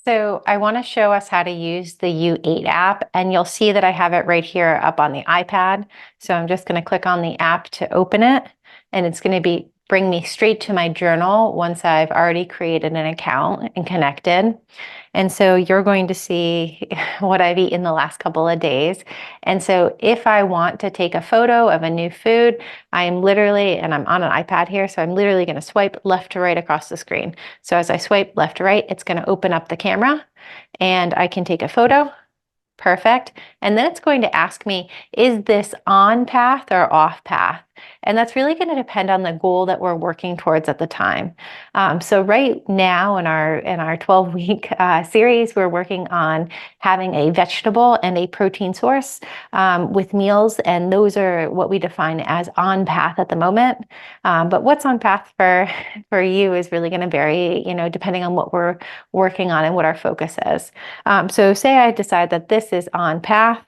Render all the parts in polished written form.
So I want to show us how to use the U8 app, and you'll see that I have it right here up on the iPad. So I'm just going to click on the app to open it, and it's going to bring me straight to my journal once I've already created an account and connected. And so you're going to see what I've eaten the last couple of days. And so if I want to take a photo of a new food, I'm literally, and I'm on an iPad here, so I'm literally going to swipe left to right across the screen. So as I swipe left to right, it's going to open up the camera and I can take a photo. Perfect. And then it's going to ask me, is this on path or off path? And that's really going to depend on the goal that we're working towards at the time. So right now in our 12-week series, we're working on having a vegetable and a protein source with meals, and those are what we define as on path at the moment. But what's on path for you is really going to vary, depending on what we're working on and what our focus is. So say I decide that this is on path,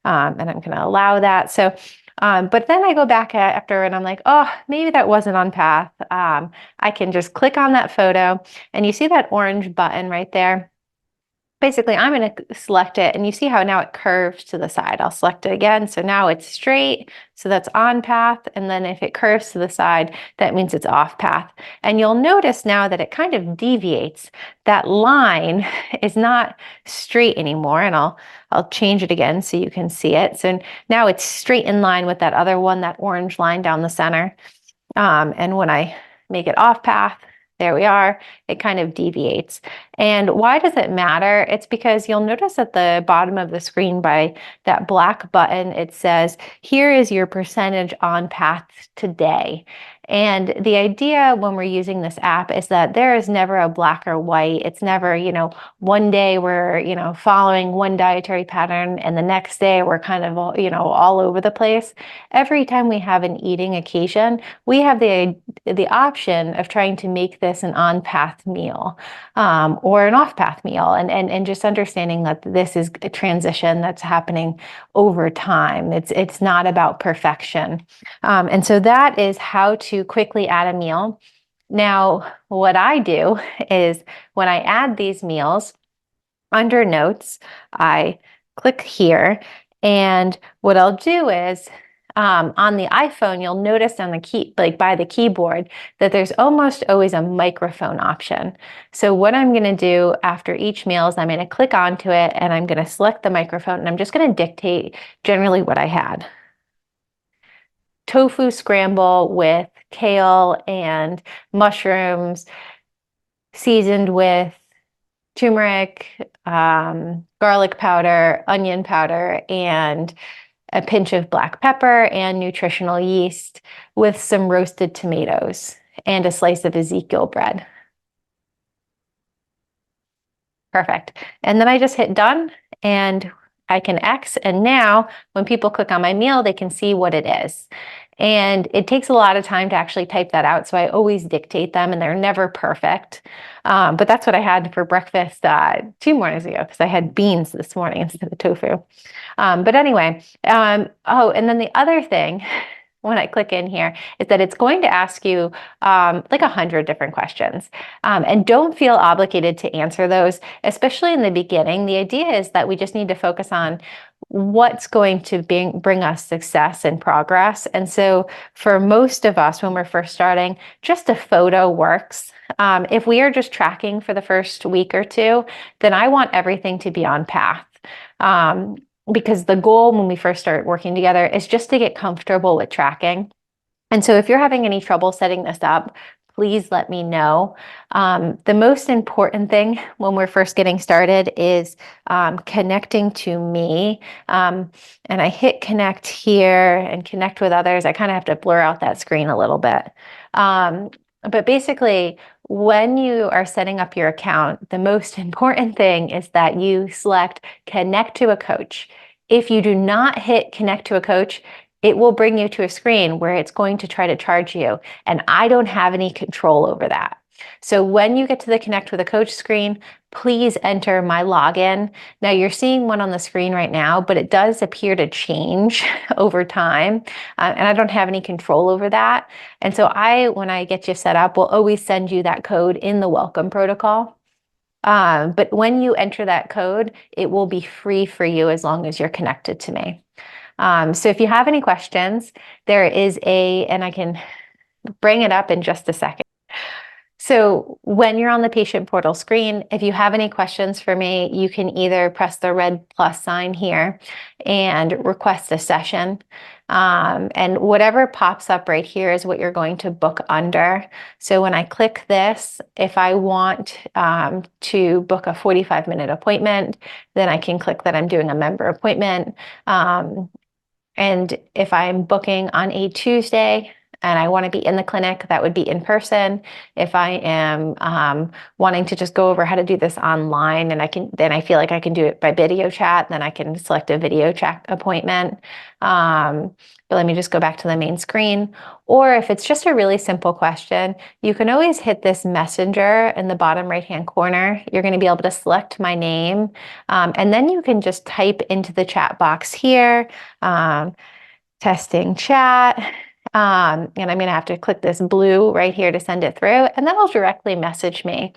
and I'm going to allow that. So but then I go back after and I'm like, oh, maybe that wasn't on path. I can just click on that photo and you see that orange button right there. Basically, I'm going to select it, and you see how now it curves to the side. I'll select it again. So now it's straight, so that's on path. And then if it curves to the side, that means it's off path. And you'll notice now that it kind of deviates. That line is not straight anymore. And I'll change it again so you can see it. So now it's straight in line with that other one, that orange line down the center. And when I make it off path, there we are, it kind of deviates. And why does it matter? It's because you'll notice at the bottom of the screen by that black button, it says, here is your percentage on path today. And the idea when we're using this app is that there is never a black or white. It's never, one day we're, following one dietary pattern and the next day we're kind of, all over the place. Every time we have an eating occasion, we have the option of trying to make this an on-path meal or an off-path meal, and just understanding that this is a transition that's happening over time. It's not about perfection. And so that is how to quickly add a meal. Now, what I do is when I add these meals under notes, I click here, and what I'll do is on the iPhone, you'll notice on the by the keyboard, that there's almost always a microphone option. So what I'm going to do after each meal is I'm going to click onto it and I'm going to select the microphone, and I'm just going to dictate generally what I had. Tofu scramble with kale and mushrooms, seasoned with turmeric, garlic powder, onion powder, and a pinch of black pepper and nutritional yeast with some roasted tomatoes and a slice of Ezekiel bread. Perfect. And then I just hit done and I can X. And now when people click on my meal, they can see what it is. And it takes a lot of time to actually type that out. So I always dictate them, and they're never perfect. But that's what I had for breakfast 2 mornings ago, because I had beans this morning instead of tofu. But anyway, and then the other thing when I click in here is that it's going to ask you like 100 different questions. And don't feel obligated to answer those, especially in the beginning. The idea is that we just need to focus on what's going to bring us success and progress. And so for most of us, when we're first starting, just a photo works. If we are just tracking for the first week or two, then I want everything to be on path. Because the goal when we first start working together is just to get comfortable with tracking. And so if you're having any trouble setting this up, please let me know. The most important thing when we're first getting started is connecting to me. And I hit connect here and connect with others. I kind of have to blur out that screen a little bit. But basically, when you are setting up your account, the most important thing is that you select connect to a coach. If you do not hit connect to a coach, it will bring you to a screen where it's going to try to charge you. And I don't have any control over that. So when you get to the connect with a coach screen, please enter my login. Now you're seeing one on the screen right now, but it does appear to change over time. And I don't have any control over that. And so when I get you set up, will always send you that code in the welcome protocol. But when you enter that code, it will be free for you as long as you're connected to me. So if you have any questions, there is and I can bring it up in just a second. So when you're on the patient portal screen, if you have any questions for me, you can either press the red plus sign here and request a session. And whatever pops up right here is what you're going to book under. So when I click this, if I want to book a 45-minute appointment, then I can click that I'm doing a member appointment. And if I'm booking on a Tuesday, and I want to be in the clinic, that would be in person. If I am wanting to just go over how to do this online, and then I feel like I can do it by video chat, then I can select a video chat appointment. But let me just go back to the main screen. Or if it's just a really simple question, you can always hit this messenger in the bottom right-hand corner. You're going to be able to select my name, and then you can just type into the chat box here, testing chat. And I'm going to have to click this blue right here to send it through, and then it'll directly message me.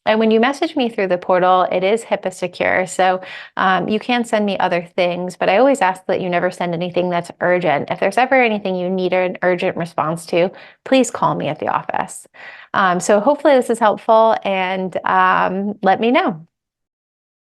And when you message me through the portal, it is HIPAA secure. So you can send me other things, but I always ask that you never send anything that's urgent. If there's ever anything you need an urgent response to, please call me at the office. So hopefully this is helpful, and let me know.